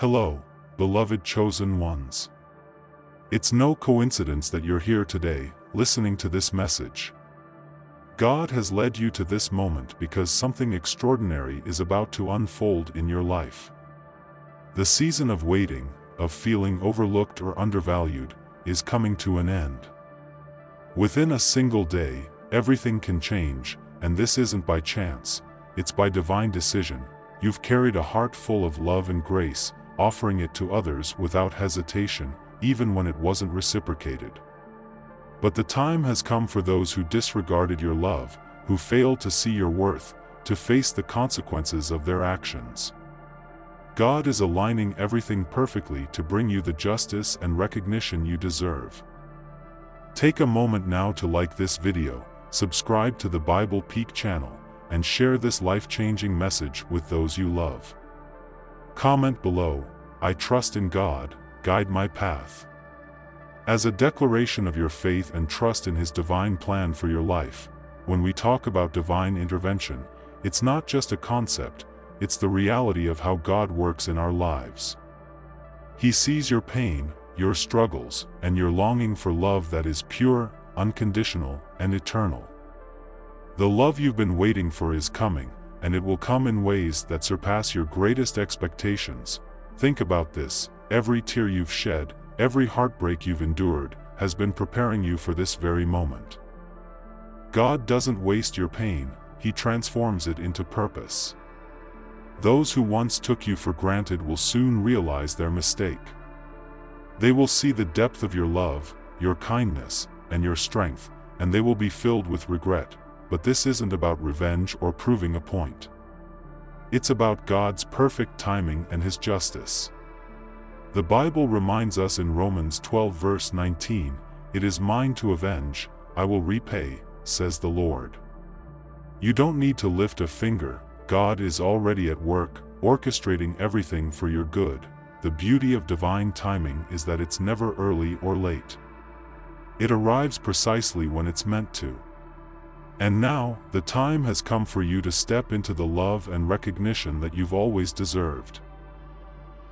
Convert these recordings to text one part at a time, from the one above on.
Hello, beloved chosen ones. It's no coincidence that you're here today, listening to this message. God has led you to this moment because something extraordinary is about to unfold in your life. The season of waiting, of feeling overlooked or undervalued, is coming to an end. Within a single day, everything can change, and this isn't by chance, it's by divine decision. You've carried a heart full of love and grace, offering it to others without hesitation, even when it wasn't reciprocated. But the time has come for those who disregarded your love, who failed to see your worth, to face the consequences of their actions. God is aligning everything perfectly to bring you the justice and recognition you deserve. Take a moment now to like this video, subscribe to the Bible Peak channel, and share this life-changing message with those you love. Comment below, "I trust in God, guide my path." As a declaration of your faith and trust in His divine plan for your life. When we talk about divine intervention, it's not just a concept, it's the reality of how God works in our lives. He sees your pain, your struggles, and your longing for love that is pure, unconditional, and eternal. The love you've been waiting for is coming, and it will come in ways that surpass your greatest expectations. Think about this: every tear you've shed, every heartbreak you've endured, has been preparing you for this very moment. God doesn't waste your pain, He transforms it into purpose. Those who once took you for granted will soon realize their mistake. They will see the depth of your love, your kindness, and your strength, and they will be filled with regret. But this isn't about revenge or proving a point. It's about God's perfect timing and His justice. The Bible reminds us in Romans 12 verse 19, "It is mine to avenge, I will repay, says the Lord." You don't need to lift a finger, God is already at work, orchestrating everything for your good. The beauty of divine timing is that it's never early or late. It arrives precisely when it's meant to. And now, the time has come for you to step into the love and recognition that you've always deserved.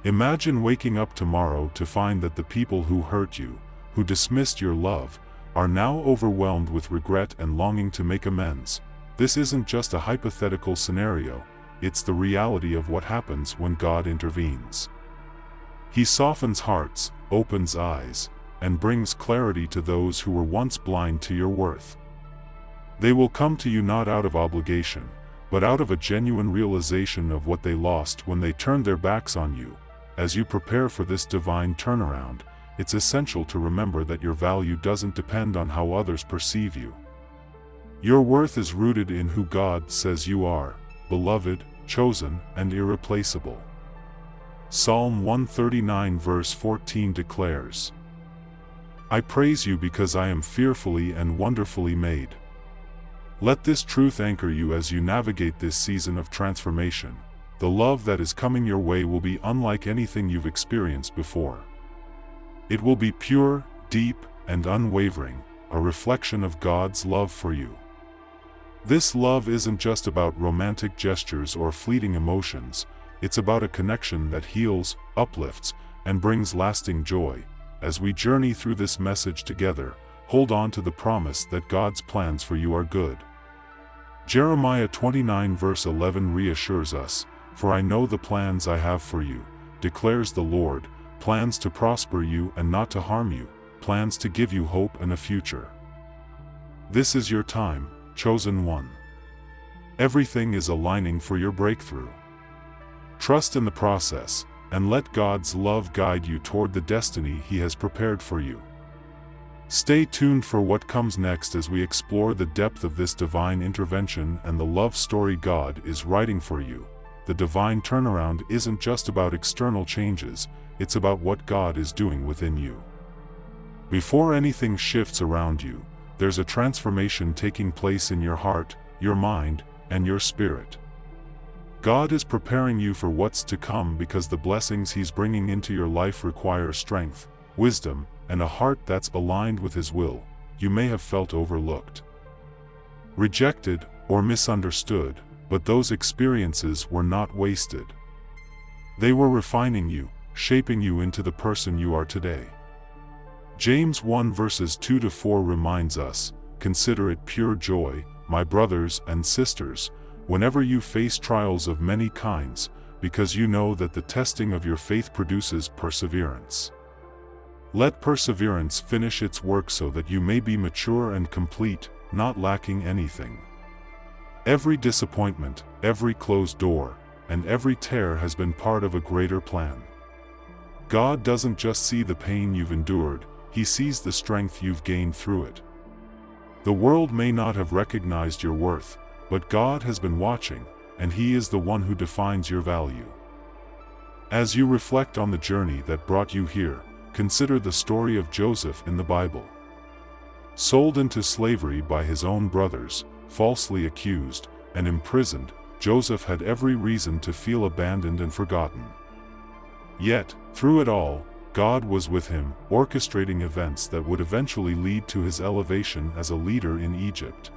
Imagine waking up tomorrow to find that the people who hurt you, who dismissed your love, are now overwhelmed with regret and longing to make amends. This isn't just a hypothetical scenario, it's the reality of what happens when God intervenes. He softens hearts, opens eyes, and brings clarity to those who were once blind to your worth. They will come to you not out of obligation, but out of a genuine realization of what they lost when they turned their backs on you. As you prepare for this divine turnaround, it's essential to remember that your value doesn't depend on how others perceive you. Your worth is rooted in who God says you are, beloved, chosen, and irreplaceable. Psalm 139 verse 14 declares, "I praise you because I am fearfully and wonderfully made." Let this truth anchor you as you navigate this season of transformation. The love that is coming your way will be unlike anything you've experienced before. It will be pure, deep, and unwavering, a reflection of God's love for you. This love isn't just about romantic gestures or fleeting emotions, it's about a connection that heals, uplifts, and brings lasting joy. As we journey through this message together, hold on to the promise that God's plans for you are good. Jeremiah 29 verse 11 reassures us, "For I know the plans I have for you, declares the Lord, plans to prosper you and not to harm you, plans to give you hope and a future." This is your time, chosen one. Everything is aligning for your breakthrough. Trust in the process, and let God's love guide you toward the destiny He has prepared for you. Stay tuned for what comes next as we explore the depth of this divine intervention and the love story God is writing for you. The divine turnaround isn't just about external changes, it's about what God is doing within you. Before anything shifts around you, there's a transformation taking place in your heart, your mind, and your spirit. God is preparing you for what's to come because the blessings He's bringing into your life require strength, wisdom, and a heart that's aligned with His will. You may have felt overlooked, rejected, or misunderstood, but those experiences were not wasted. They were refining you, shaping you into the person you are today. James 1 verses 2-4 reminds us, "Consider it pure joy, my brothers and sisters, whenever you face trials of many kinds, because you know that the testing of your faith produces perseverance. Let perseverance finish its work so that you may be mature and complete, not lacking anything." Every disappointment, every closed door, and every tear has been part of a greater plan. God doesn't just see the pain you've endured, He sees the strength you've gained through it. The world may not have recognized your worth, but God has been watching, and He is the one who defines your value. As you reflect on the journey that brought you here, consider the story of Joseph in the Bible. Sold into slavery by his own brothers, falsely accused, and imprisoned, Joseph had every reason to feel abandoned and forgotten. Yet, through it all, God was with him, orchestrating events that would eventually lead to his elevation as a leader in Egypt.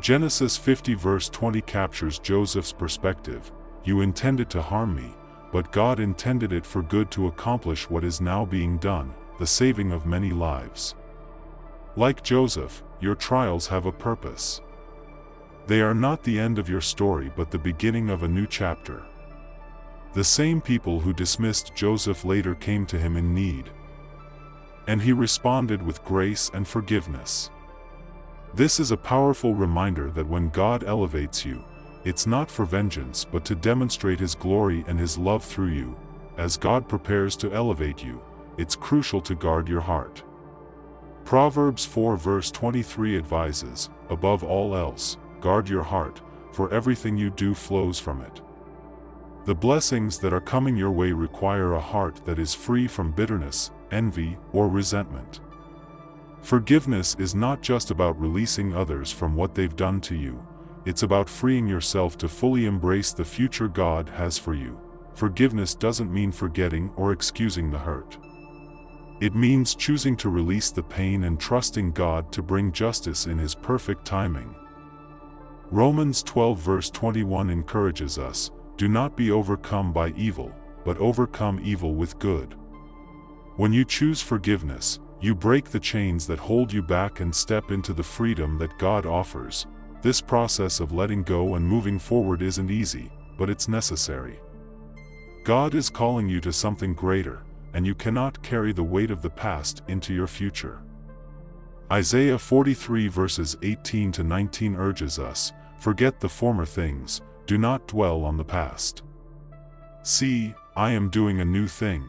Genesis 50 verse 20 captures Joseph's perspective. "You intended to harm me, but God intended it for good to accomplish what is now being done, the saving of many lives." Like Joseph, your trials have a purpose. They are not the end of your story but the beginning of a new chapter. The same people who dismissed Joseph later came to him in need, and he responded with grace and forgiveness. This is a powerful reminder that when God elevates you, it's not for vengeance but to demonstrate His glory and His love through you. As God prepares to elevate you, it's crucial to guard your heart. Proverbs 4 verse 23 advises, "Above all else, guard your heart, for everything you do flows from it." The blessings that are coming your way require a heart that is free from bitterness, envy, or resentment. Forgiveness is not just about releasing others from what they've done to you, it's about freeing yourself to fully embrace the future God has for you. Forgiveness doesn't mean forgetting or excusing the hurt. It means choosing to release the pain and trusting God to bring justice in His perfect timing. Romans 12 verse 21 encourages us, "Do not be overcome by evil, but overcome evil with good." When you choose forgiveness, you break the chains that hold you back and step into the freedom that God offers. This process of letting go and moving forward isn't easy, but it's necessary. God is calling you to something greater, and you cannot carry the weight of the past into your future. Isaiah 43 verses 18-19 urges us, "Forget the former things, do not dwell on the past. See, I am doing a new thing.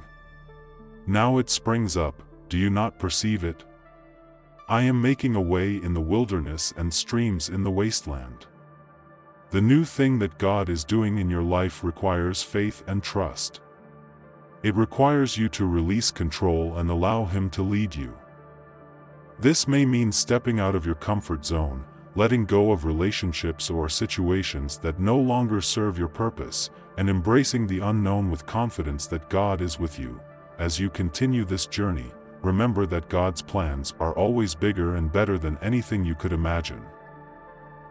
Now it springs up, do you not perceive it? I am making a way in the wilderness and streams in the wasteland." The new thing that God is doing in your life requires faith and trust. It requires you to release control and allow Him to lead you. This may mean stepping out of your comfort zone, letting go of relationships or situations that no longer serve your purpose, and embracing the unknown with confidence that God is with you. As you continue this journey, remember that God's plans are always bigger and better than anything you could imagine.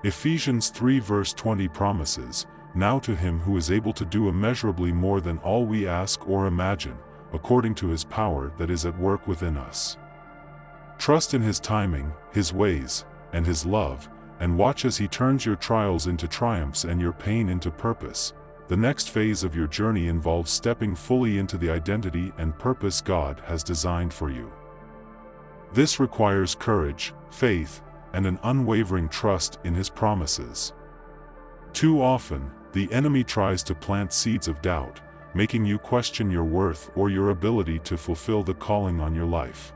Ephesians 3 verse 20 promises, "Now to Him who is able to do immeasurably more than all we ask or imagine, according to His power that is at work within us." Trust in His timing, His ways, and His love, and watch as He turns your trials into triumphs and your pain into purpose. The next phase of your journey involves stepping fully into the identity and purpose God has designed for you. This requires courage, faith, and an unwavering trust in His promises. Too often, the enemy tries to plant seeds of doubt, making you question your worth or your ability to fulfill the calling on your life.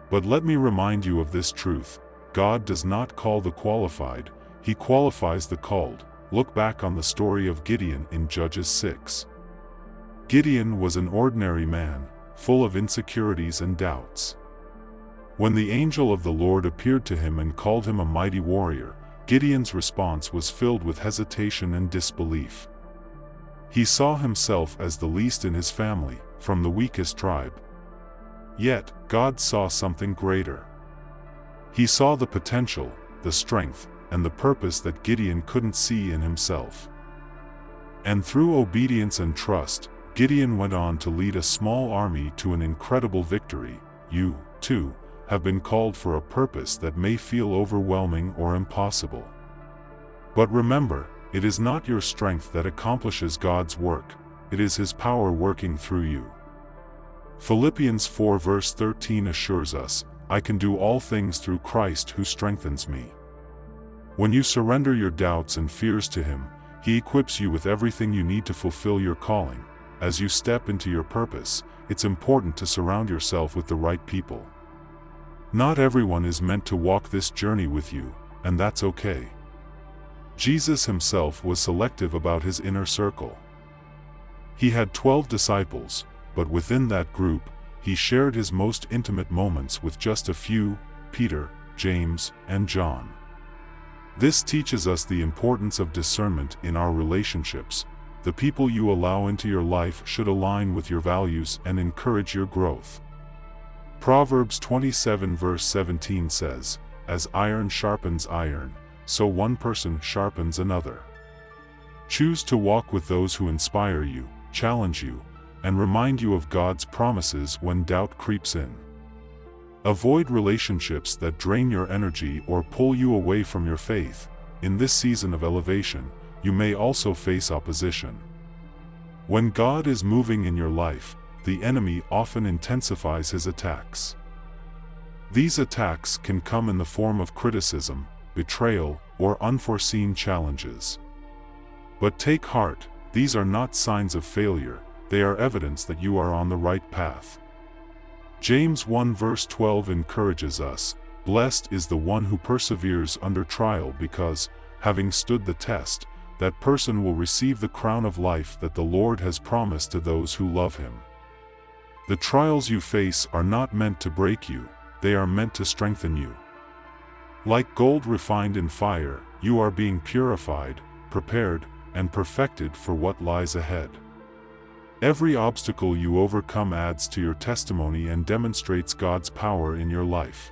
But let me remind you of this truth: God does not call the qualified, He qualifies the called. Look back on the story of Gideon in Judges 6. Gideon was an ordinary man, full of insecurities and doubts. When the angel of the Lord appeared to him and called him a mighty warrior, Gideon's response was filled with hesitation and disbelief. He saw himself as the least in his family, from the weakest tribe. Yet, God saw something greater. He saw the potential, the strength, and the purpose that Gideon couldn't see in himself. And through obedience and trust, Gideon went on to lead a small army to an incredible victory. You, too, have been called for a purpose that may feel overwhelming or impossible. But remember, it is not your strength that accomplishes God's work, it is His power working through you. Philippians 4 verse 13 assures us, "I can do all things through Christ who strengthens me." When you surrender your doubts and fears to Him, He equips you with everything you need to fulfill your calling. As you step into your purpose, it's important to surround yourself with the right people. Not everyone is meant to walk this journey with you, and that's okay. Jesus Himself was selective about His inner circle. He had 12 disciples, but within that group, He shared His most intimate moments with just a few: Peter, James, and John. This teaches us the importance of discernment in our relationships. The people you allow into your life should align with your values and encourage your growth. Proverbs 27 verse 17 says, "As iron sharpens iron, so one person sharpens another." Choose to walk with those who inspire you, challenge you, and remind you of God's promises when doubt creeps in. Avoid relationships that drain your energy or pull you away from your faith. In this season of elevation, you may also face opposition. When God is moving in your life, the enemy often intensifies his attacks. These attacks can come in the form of criticism, betrayal, or unforeseen challenges. But take heart, these are not signs of failure, they are evidence that you are on the right path. James 1 verse 12 encourages us, "Blessed is the one who perseveres under trial, because, having stood the test, that person will receive the crown of life that the Lord has promised to those who love Him." The trials you face are not meant to break you, they are meant to strengthen you. Like gold refined in fire, you are being purified, prepared, and perfected for what lies ahead. Every obstacle you overcome adds to your testimony and demonstrates God's power in your life.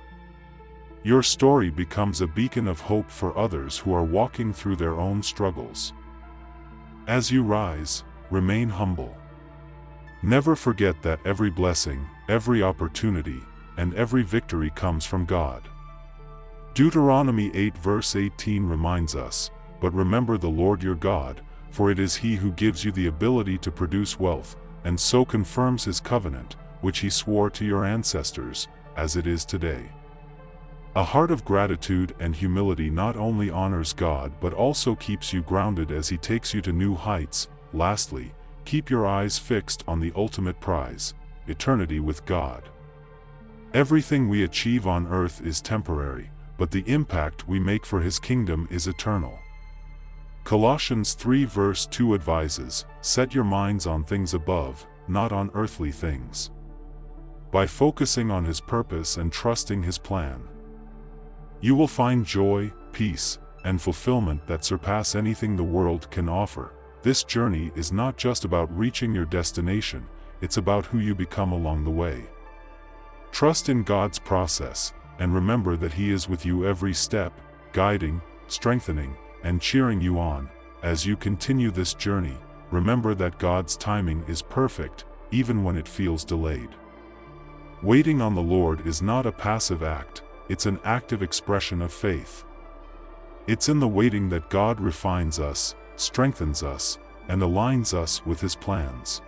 Your story becomes a beacon of hope for others who are walking through their own struggles. As you rise, remain humble. Never forget that every blessing, every opportunity, and every victory comes from God. Deuteronomy 8 verse 18 reminds us, "But remember the Lord your God, for it is He who gives you the ability to produce wealth, and so confirms His covenant, which He swore to your ancestors, as it is today." A heart of gratitude and humility not only honors God but also keeps you grounded as He takes you to new heights. Lastly, keep your eyes fixed on the ultimate prize, eternity with God. Everything we achieve on earth is temporary, but the impact we make for His kingdom is eternal. Colossians 3 verse 2 advises, "Set your minds on things above, not on earthly things." By focusing on His purpose and trusting His plan, you will find joy, peace, and fulfillment that surpass anything the world can offer. This journey is not just about reaching your destination, it's about who you become along the way. Trust in God's process, and remember that He is with you every step, guiding, strengthening, and cheering you on. As you continue this journey, remember that God's timing is perfect, even when it feels delayed. Waiting on the Lord is not a passive act, it's an active expression of faith. It's in the waiting that God refines us, strengthens us, and aligns us with His plans.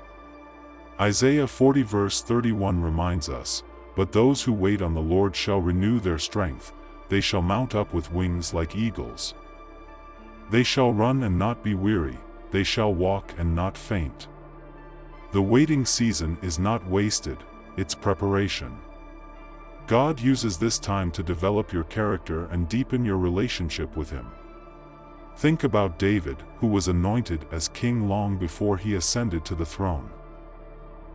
Isaiah 40 verse 31 reminds us, "But those who wait on the Lord shall renew their strength, they shall mount up with wings like eagles. They shall run and not be weary, they shall walk and not faint." The waiting season is not wasted, it's preparation. God uses this time to develop your character and deepen your relationship with Him. Think about David, who was anointed as king long before he ascended to the throne.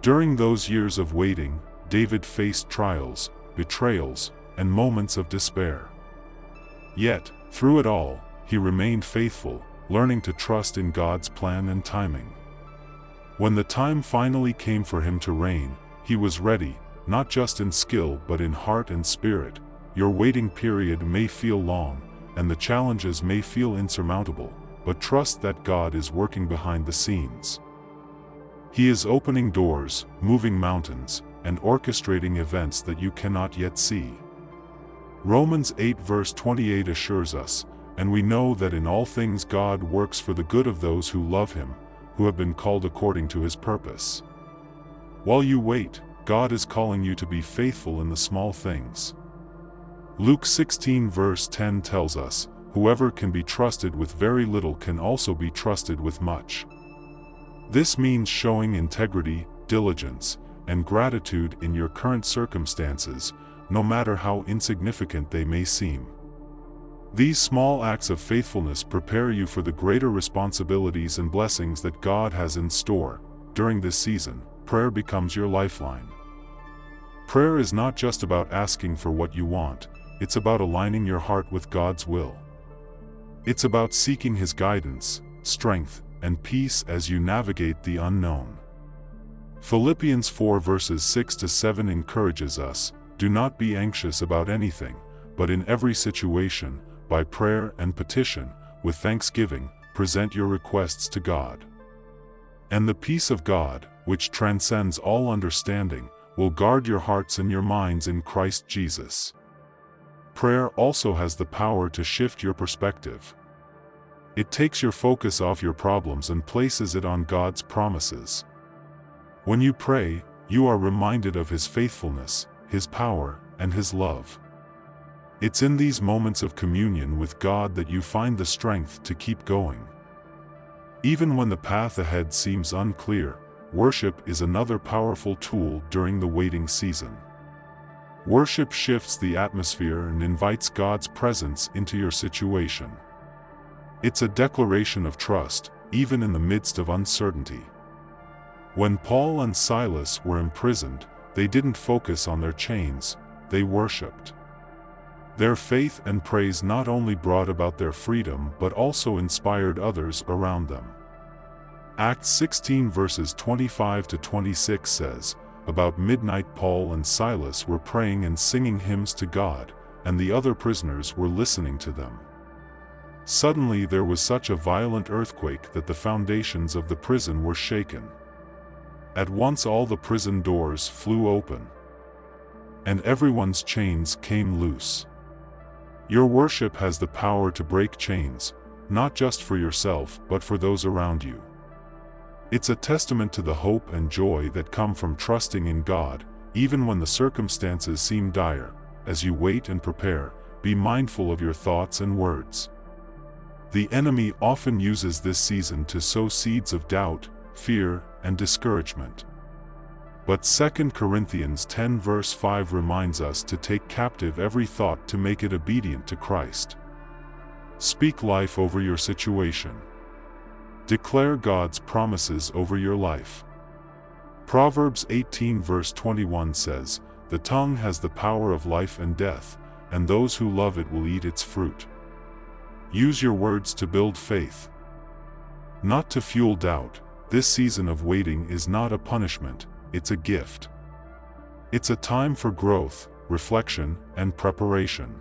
During those years of waiting, David faced trials, betrayals, and moments of despair. Yet, through it all, he remained faithful, learning to trust in God's plan and timing. When the time finally came for him to reign, he was ready, not just in skill but in heart and spirit. Your waiting period may feel long, and the challenges may feel insurmountable, but trust that God is working behind the scenes. He is opening doors, moving mountains, and orchestrating events that you cannot yet see. Romans 8 verse 28 assures us, "And we know that in all things God works for the good of those who love Him, who have been called according to His purpose." While you wait, God is calling you to be faithful in the small things. Luke 16 verse 10 tells us, "Whoever can be trusted with very little can also be trusted with much." This means showing integrity, diligence, and gratitude in your current circumstances, no matter how insignificant they may seem. These small acts of faithfulness prepare you for the greater responsibilities and blessings that God has in store. During this season, prayer becomes your lifeline. Prayer is not just about asking for what you want, it's about aligning your heart with God's will. It's about seeking His guidance, strength, and peace as you navigate the unknown. Philippians 4 verses 6 to 7 encourages us, "Do not be anxious about anything, but in every situation, by prayer and petition, with thanksgiving, present your requests to God. And the peace of God, which transcends all understanding, will guard your hearts and your minds in Christ Jesus." Prayer also has the power to shift your perspective. It takes your focus off your problems and places it on God's promises. When you pray, you are reminded of His faithfulness, His power, and His love. It's in these moments of communion with God that you find the strength to keep going. Even when the path ahead seems unclear, worship is another powerful tool during the waiting season. Worship shifts the atmosphere and invites God's presence into your situation. It's a declaration of trust, even in the midst of uncertainty. When Paul and Silas were imprisoned, they didn't focus on their chains, they worshipped. Their faith and praise not only brought about their freedom but also inspired others around them. Acts 16 verses 25 to 26 says, "About midnight Paul and Silas were praying and singing hymns to God, and the other prisoners were listening to them. Suddenly there was such a violent earthquake that the foundations of the prison were shaken. At once all the prison doors flew open, and everyone's chains came loose." Your worship has the power to break chains, not just for yourself but for those around you. It's a testament to the hope and joy that come from trusting in God, even when the circumstances seem dire. As you wait and prepare, be mindful of your thoughts and words. The enemy often uses this season to sow seeds of doubt, fear, and discouragement. But 2 Corinthians 10 verse 5 reminds us to take captive every thought to make it obedient to Christ. Speak life over your situation. Declare God's promises over your life. Proverbs 18 verse 21 says, "The tongue has the power of life and death, and those who love it will eat its fruit." Use your words to build faith, not to fuel doubt. This season of waiting is not a punishment, it's a gift. It's a time for growth, reflection, and preparation.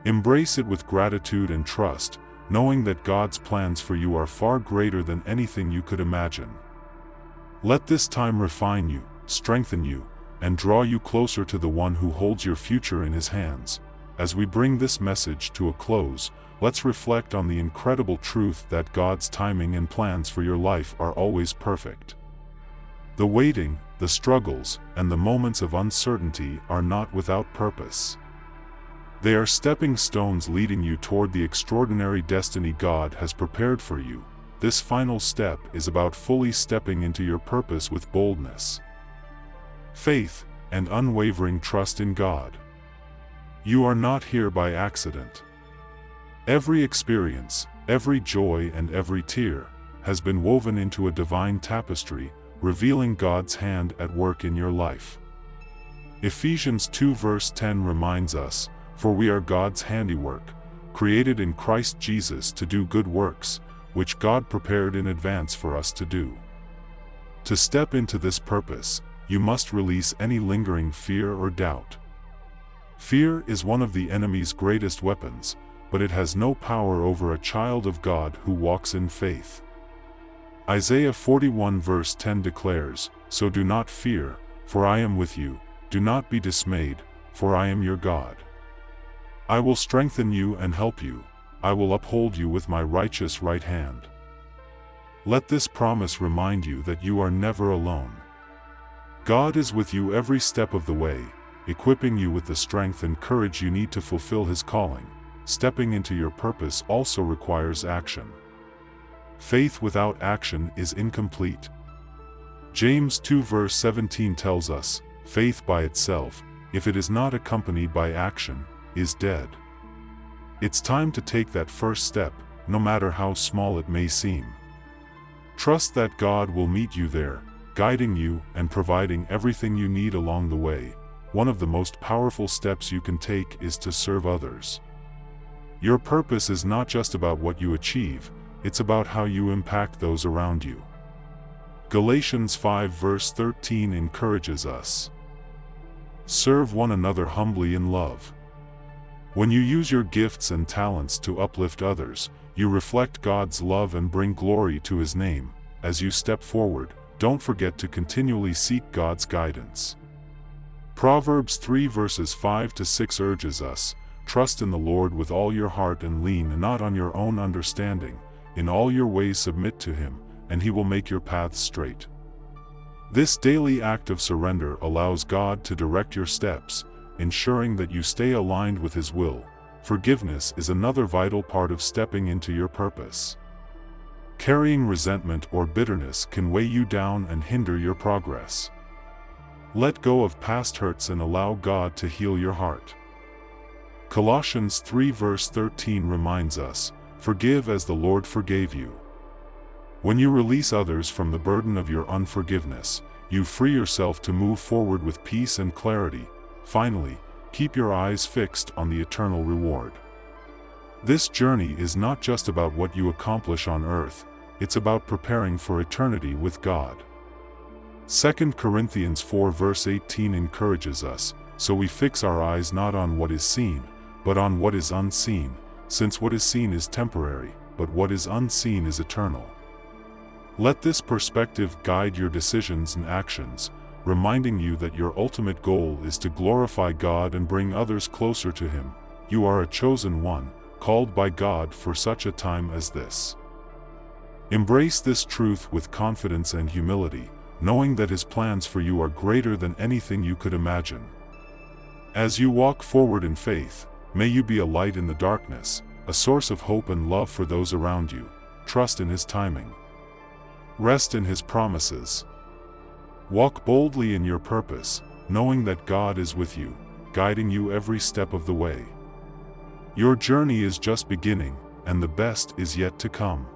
Embrace it with gratitude and trust, knowing that God's plans for you are far greater than anything you could imagine. Let this time refine you, strengthen you, and draw you closer to the one who holds your future in His hands. As we bring this message to a close, let's reflect on the incredible truth that God's timing and plans for your life are always perfect. The waiting, the struggles, and the moments of uncertainty are not without purpose. They are stepping stones leading you toward the extraordinary destiny God has prepared for you. This final step is about fully stepping into your purpose with boldness, faith, and unwavering trust in God. You are not here by accident. Every experience, every joy, and every tear has been woven into a divine tapestry, revealing God's hand at work in your life. Ephesians 2 verse 10 reminds us, "For we are God's handiwork, created in Christ Jesus to do good works, which God prepared in advance for us to do." To step into this purpose, you must release any lingering fear or doubt. Fear is one of the enemy's greatest weapons, but it has no power over a child of God who walks in faith. Isaiah 41 verse 10 declares, "So do not fear, for I am with you, do not be dismayed, for I am your God. I will strengthen you and help you, I will uphold you with my righteous right hand." Let this promise remind you that you are never alone. God is with you every step of the way, equipping you with the strength and courage you need to fulfill His calling. Stepping into your purpose also requires action. Faith without action is incomplete. James 2 verse 17 tells us, "Faith by itself, if it is not accompanied by action, is dead." It's time to take that first step, no matter how small it may seem. Trust that God will meet you there, guiding you and providing everything you need along the way. One of the most powerful steps you can take is to serve others. Your purpose is not just about what you achieve, it's about how you impact those around you. Galatians 5 verse 13 encourages us. Serve one another humbly in love. When you use your gifts and talents to uplift others, you reflect God's love and bring glory to His name. As you step forward, don't forget to continually seek God's guidance. Proverbs 3 verses 5 to 6 urges us, "Trust in the Lord with all your heart and lean not on your own understanding. In all your ways submit to Him, and He will make your paths straight." This daily act of surrender allows God to direct your steps, ensuring that you stay aligned with His will. Forgiveness is another vital part of stepping into your purpose. Carrying resentment or bitterness can weigh you down and hinder your progress. Let go of past hurts and allow God to heal your heart. Colossians 3 verse 13 reminds us, "Forgive as the Lord forgave you." When you release others from the burden of your unforgiveness, you free yourself to move forward with peace and clarity. Finally, keep your eyes fixed on the eternal reward. This journey is not just about what you accomplish on earth, it's about preparing for eternity with God. 2 Corinthians 4 verse 18 encourages us, "So we fix our eyes not on what is seen, but on what is unseen, since what is seen is temporary, but what is unseen is eternal." Let this perspective guide your decisions and actions, reminding you that your ultimate goal is to glorify God and bring others closer to Him. You are a chosen one, called by God for such a time as this. Embrace this truth with confidence and humility, knowing that His plans for you are greater than anything you could imagine. As you walk forward in faith, may you be a light in the darkness, a source of hope and love for those around you. Trust in His timing. Rest in His promises. Walk boldly in your purpose, knowing that God is with you, guiding you every step of the way. Your journey is just beginning, and the best is yet to come.